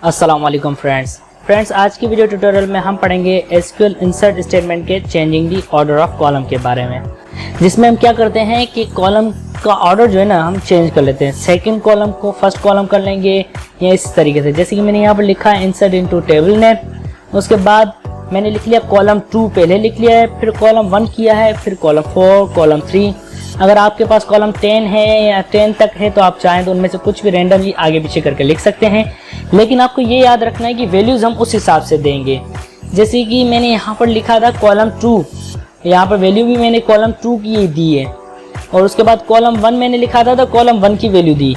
अस्सलाम वालेकुम फ्रेंड्स, आज की वीडियो ट्यूटोरियल में हम पढ़ेंगे एसक्यूएल इंसर्ट स्टेटमेंट के changing the order of column के बारे में, जिसमें हम क्या करते हैं कि कॉलम का ऑर्डर जो है ना हम चेंज कर लेते हैं। सेकंड कॉलम को फर्स्ट कॉलम कर लेंगे या इस तरीके से, जैसे कि मैंने यहाँ पर लिखा है इंसर्ट इनटू टेबल नेम। उसके बाद मैंने लिख लिया कॉलम 2 पहले लिख लिया है, फिर कॉलम 1 किया है, फिर कॉलम 4, कॉलम 3। अगर आपके पास कॉलम 10 है या 10 तक है तो आप चाहें तो उनमें से कुछ भी रैंडमली आगे पीछे करके लिख सकते हैं, लेकिन आपको ये याद रखना है कि वैल्यूज़ हम उस हिसाब से देंगे। जैसे कि मैंने यहाँ पर लिखा था कॉलम 2, यहाँ पर वैल्यू भी मैंने कॉलम 2 की दी है, और उसके बाद कॉलम 1 मैंने लिखा था तो कॉलम 1 की वैल्यू दी।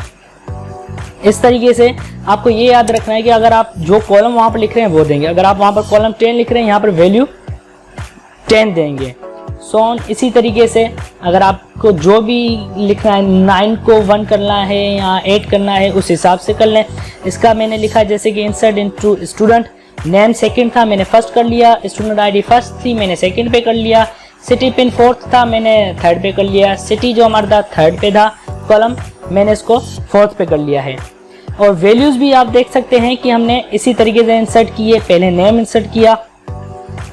इस तरीके से आपको ये याद रखना है कि अगर आप जो कॉलम वहाँ पर लिख रहे हैं वो देंगे। अगर आप वहाँ पर कॉलम 10 लिख रहे हैं यहाँ पर वैल्यू 10 देंगे। इसी तरीके से अगर आपको जो भी लिखना है 9 को 1 करना है या 8 करना है उस हिसाब से कर लें। इसका मैंने लिखा जैसे कि insert into student, name second था मैंने फर्स्ट कर लिया, स्टूडेंट आईडी फर्स्ट थी मैंने सेकंड पे कर लिया, सिटी पिन फोर्थ था मैंने थर्ड पे कर लिया, सिटी जो हमारा था थर्ड पे था, कॉलम मैंने इसको फोर्थ पे कर लिया है। और वैल्यूज़ भी आप देख सकते हैं कि हमने इसी तरीके से इंसर्ट किए। पहले नेम इंसर्ट किया,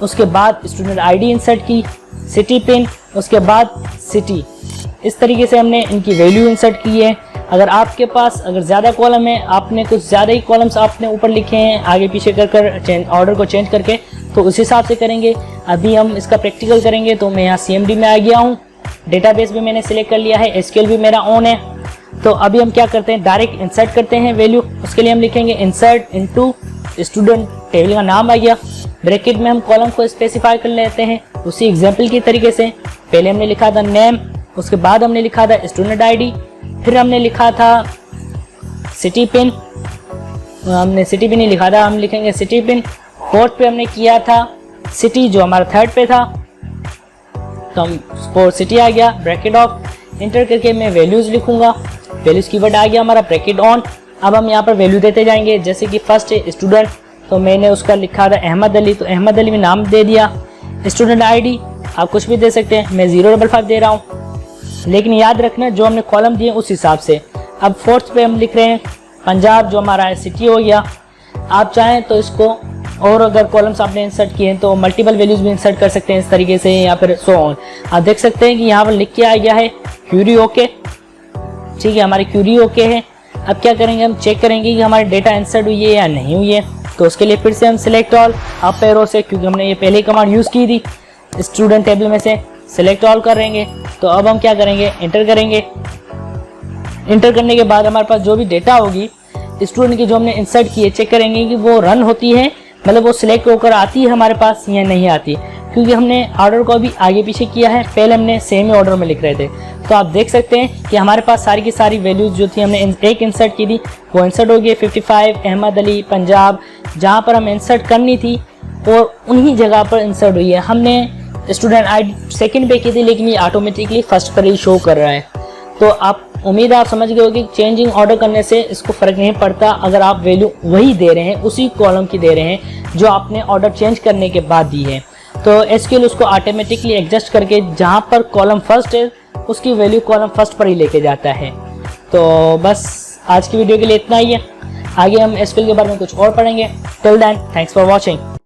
उसके बाद स्टूडेंट आईडी इंसर्ट की, सिटी पिन, उसके बाद सिटी। इस तरीके से हमने इनकी वैल्यू इंसर्ट की है। अगर आपके पास अगर ज़्यादा कॉलम है, आपने कुछ ज़्यादा ही कॉलम्स आपने ऊपर लिखे हैं आगे पीछे कर ऑर्डर को चेंज करके, तो उस हिसाब से करेंगे। अभी हम इसका प्रैक्टिकल करेंगे। तो मैं यहाँ CMD में आ गया हूँ, डेटाबेस भी मैंने सिलेक्ट कर लिया है, SQL भी मेरा ऑन है। तो अभी हम क्या करते हैं, डायरेक्ट इंसर्ट करते हैं वैल्यू। उसके लिए हम लिखेंगे इंसर्ट इनटू स्टूडेंट, टेबल का नाम आ गया, ब्रैकेट में हम कॉलम को स्पेसिफाई कर लेते हैं उसी एग्जाम्पल की तरीके से। पहले हमने लिखा था नेम, उसके बाद हमने लिखा था स्टूडेंट आईडी, फिर हमने लिखा था सिटी पिन, हमने सिटी पिन नहीं लिखा था, हम लिखेंगे सिटी पिन। फोर्थ पे हमने किया था सिटी जो हमारा थर्ड पे था, तो हम फोर सिटी आ गया, ब्रैकेट ऑफ, इंटर करके मैं वैल्यूज़ लिखूंगा, वैल्यूज़ कीवर्ड आ गया हमारा, ब्रैकेट ऑन। अब हम यहाँ पर वैल्यू देते जाएंगे। जैसे कि फर्स्ट है स्टूडेंट, तो मैंने उसका लिखा था अहमद अली, तो अहमद अली में नाम दे दिया। स्टूडेंट आईडी आप कुछ भी दे सकते हैं, मैं 055 दे रहा हूँ, लेकिन याद रखना जो हमने कॉलम दिए उस हिसाब से। अब फोर्थ पे हम लिख रहे हैं पंजाब जो हमारा है, सिटी हो गया। आप चाहें तो इसको और अगर कॉलम्स आपने इंसर्ट किए हैं तो मल्टीपल वैल्यूज़ भी इंसर्ट कर सकते हैं इस तरीके से, या फिर सो ऑन। आप देख सकते हैं कि यहाँ पर लिख के आ गया है क्यूरी ओके, ठीक है, हमारी क्यूरी ओके है। अब क्या करेंगे, हम चेक करेंगे कि हमारी डेटा इंसर्ट हुई है या नहीं हुई है। तो उसके लिए फिर से हम सिलेक्ट ऑल अप एरो से, क्योंकि हमने ये पहले कमांड यूज़ की थी, स्टूडेंट टेबल में से सिलेक्ट ऑल करेंगे। तो अब हम क्या करेंगे, इंटर करेंगे। इंटर करने के बाद हमारे पास जो भी डेटा होगी स्टूडेंट की जो हमने इंसर्ट की है, चेक करेंगे कि वो रन होती है, मतलब वो सिलेक्ट होकर आती है हमारे पास या नहीं आती, क्योंकि हमने ऑर्डर को अभी आगे पीछे किया है, पहले हमने सेम ही ऑर्डर में लिख रहे थे। तो आप देख सकते हैं कि हमारे पास सारी की सारी वैल्यूज़ जो थी हमने एक इंसर्ट की थी वो इंसर्ट हो गई। 55 अहमद अली पंजाब जहाँ पर हम इंसर्ट करनी थी और उन्हीं जगह पर इंसर्ट हुई है। हमने स्टूडेंट आईडी सेकंड पे की थी, लेकिन ये ऑटोमेटिकली फर्स्ट पर ही शो कर रहा है। तो आप उम्मीद आप समझ गए हो कि चेंजिंग ऑर्डर करने से इसको फ़र्क नहीं पड़ता अगर आप वैल्यू वही दे रहे हैं, उसी कॉलम की दे रहे हैं जो आपने ऑर्डर चेंज करने के बाद दी है। तो SQL उसको ऑटोमेटिकली एडजस्ट करके जहाँ पर कॉलम फर्स्ट है उसकी वैल्यू कॉलम फर्स्ट पर ही लेके जाता है। तो बस आज की वीडियो के लिए इतना ही है। आगे हम SQL के बारे में कुछ और पढ़ेंगे। Till then, thanks for watching.